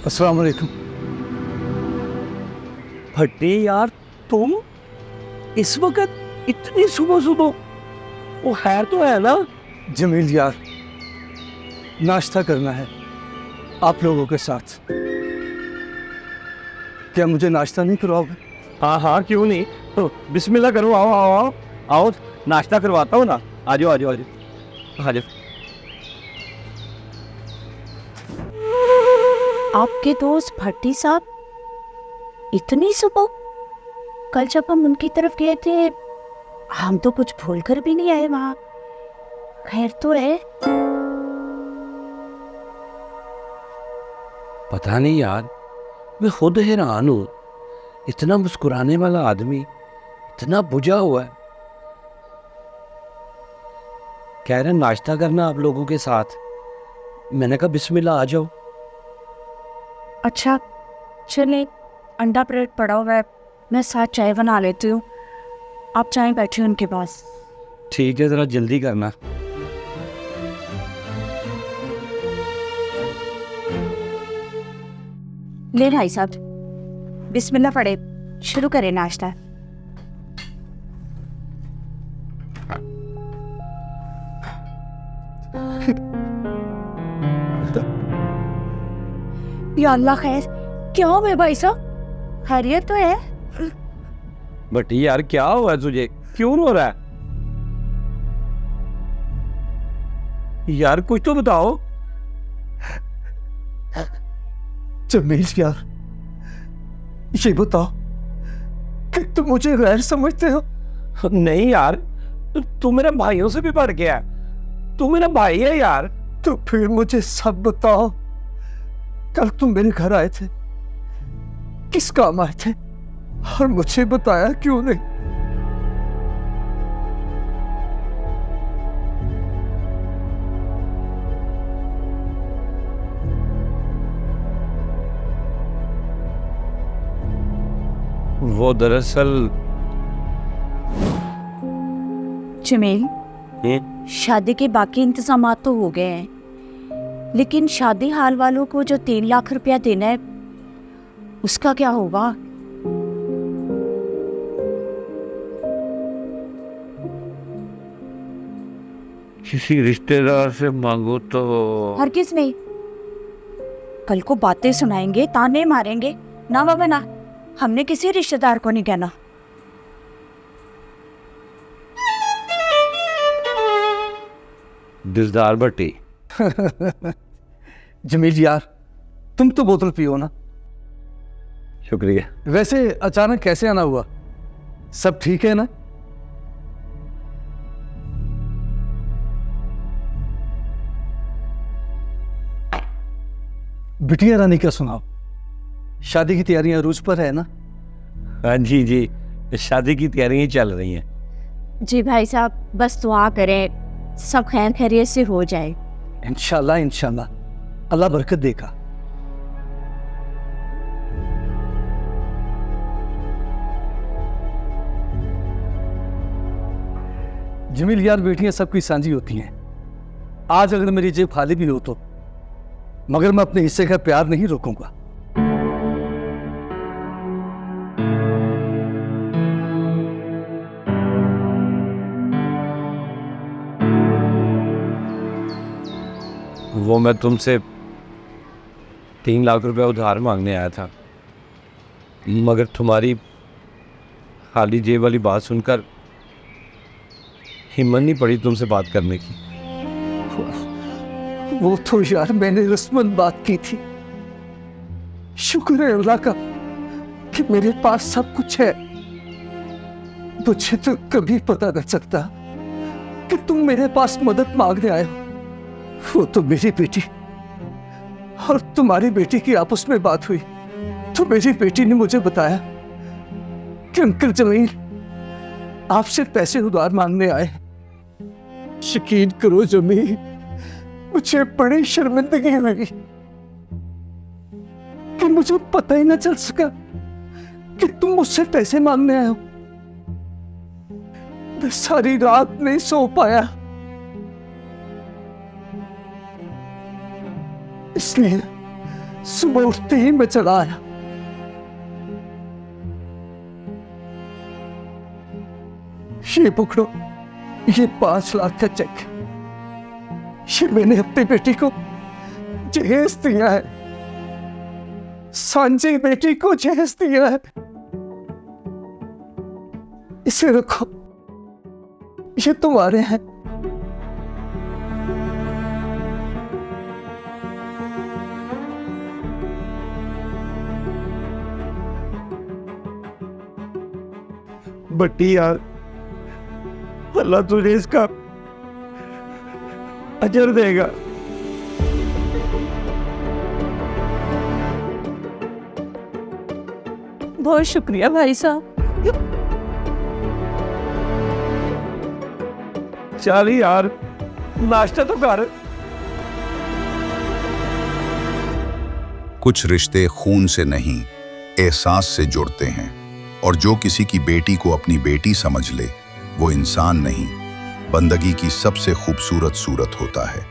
अस्सलाम वालेकुम। भट्टी यार, तुम इस वक्त इतनी सुबह सुबह? वो खैर तो है ना? जमील यार, नाश्ता करना है आप लोगों के साथ। क्या मुझे नाश्ता नहीं करवाओगे? हाँ हाँ, क्यों नहीं। तो बिस्मिल्लाह करो, आओ आओ आओ आओ, नाश्ता करवाता हूँ ना। आ जाओ आ जाओ आ जाओ आ जाओ। आपके दोस्त भट्टी साहब इतनी सुबह? कल जब हम उनकी तरफ गए थे हम तो कुछ भूल कर भी नहीं आए वहां। खैर तो है? पता नहीं यार, मैं खुद हैरान हूँ। इतना मुस्कुराने वाला आदमी इतना बुझा हुआ है। कह रहे नाश्ता करना आप लोगों के साथ। मैंने कहा बिस्मिल्लाह आ जाओ। अच्छा चले, अंडा ब्रेड पड़ा हुआ है, मैं साथ चाय बना लेती हूँ। आप चाय बैठे उनके पास। ठीक है, जरा जल्दी करना। ले भाई साहब, बिस्मिल्लाह पढ़े, शुरू करें नाश्ता। या अल्लाह, खैर क्या हुआ भाई साहब? खैरियत तो है? बट यार क्या हुआ तुझे, क्यों रो रहा है? यार कुछ तो बताओ। जमील यार, ये बताओ कि तुम मुझे गैर समझते हो? नहीं यार, तू मेरे भाइयों से भी बढ़ गया। तू मेरा भाई है यार। तो फिर मुझे सब बताओ। कल तुम मेरे घर आए थे, किस काम आए थे, और मुझे बताया क्यों नहीं? वो दरअसल जमील, शादी के बाकी इंतजाम तो हो गए हैं, लेकिन शादी हाल वालों को जो 3 लाख रुपया देना है उसका क्या होगा? किसी रिश्तेदार से मांगो तो। हरगिज नहीं। कल को बातें सुनाएंगे, ताने मारेंगे। ना बाबा ना, हमने किसी रिश्तेदार को नहीं कहना। दिलदार भट्टी। जमील यार, तुम तो बोतल पियो ना। शुक्रिया। वैसे अचानक कैसे आना हुआ? सब ठीक है ना? बिटिया रानी का सुनाओ, शादी की तैयारियां रूज पर है ना? हाँ जी जी, शादी की तैयारियां चल रही हैं। जी भाई साहब, बस दुआ करें सब खैर खैरियत से हो जाए। इंशाल्लाह इंशाल्लाह, अल्लाह बरकत देगा। जमील यार, बेटियां सबकी सांझी होती हैं। आज अगर मेरी जेब खाली भी हो तो, मगर मैं अपने हिस्से का प्यार नहीं रोकूंगा। वो मैं तुमसे 3 लाख रुपया उधार मांगने आया था, मगर तुम्हारी खाली जेब वाली बात सुनकर हिम्मत नहीं पड़ी तुमसे बात करने की। वो तो यार मैंने रस्मन बात की थी। शुक्र है अल्लाह का कि मेरे पास सब कुछ है। मुझे तो कभी पता न चलता कि तुम मेरे पास मदद मांगने आए हो। वो तो मेरी बेटी और तुम्हारी बेटी की आपस में बात हुई तो मेरी बेटी ने मुझे बताया कि अंकल जमील आपसे पैसे उधार मांगने आए। यकीन करो जमील, मुझे बड़ी शर्मिंदगी हुई कि मुझे पता ही ना चल सका कि तुम मुझसे पैसे मांगने आए हो। मैं सारी रात नहीं सो पाया, इसलिए सुबह उठते ही मैं चला आया। ये पकड़ो, ये 5 लाख का चेक है। ये मैंने अपनी बेटी को जहेज दिया है, सांझी बेटी को जहेज दिया है। इसे रखो, ये तुम्हारे हैं। बट्टी यार, अल्लाह तुझे इसका अजर देगा। बहुत शुक्रिया भाई साहब। चल यार, नाश्ता तो कर। कुछ रिश्ते खून से नहीं, एहसास से जुड़ते हैं, और जो किसी की बेटी को अपनी बेटी समझ ले, वो इंसान नहीं, बंदगी की सबसे खूबसूरत सूरत होता है।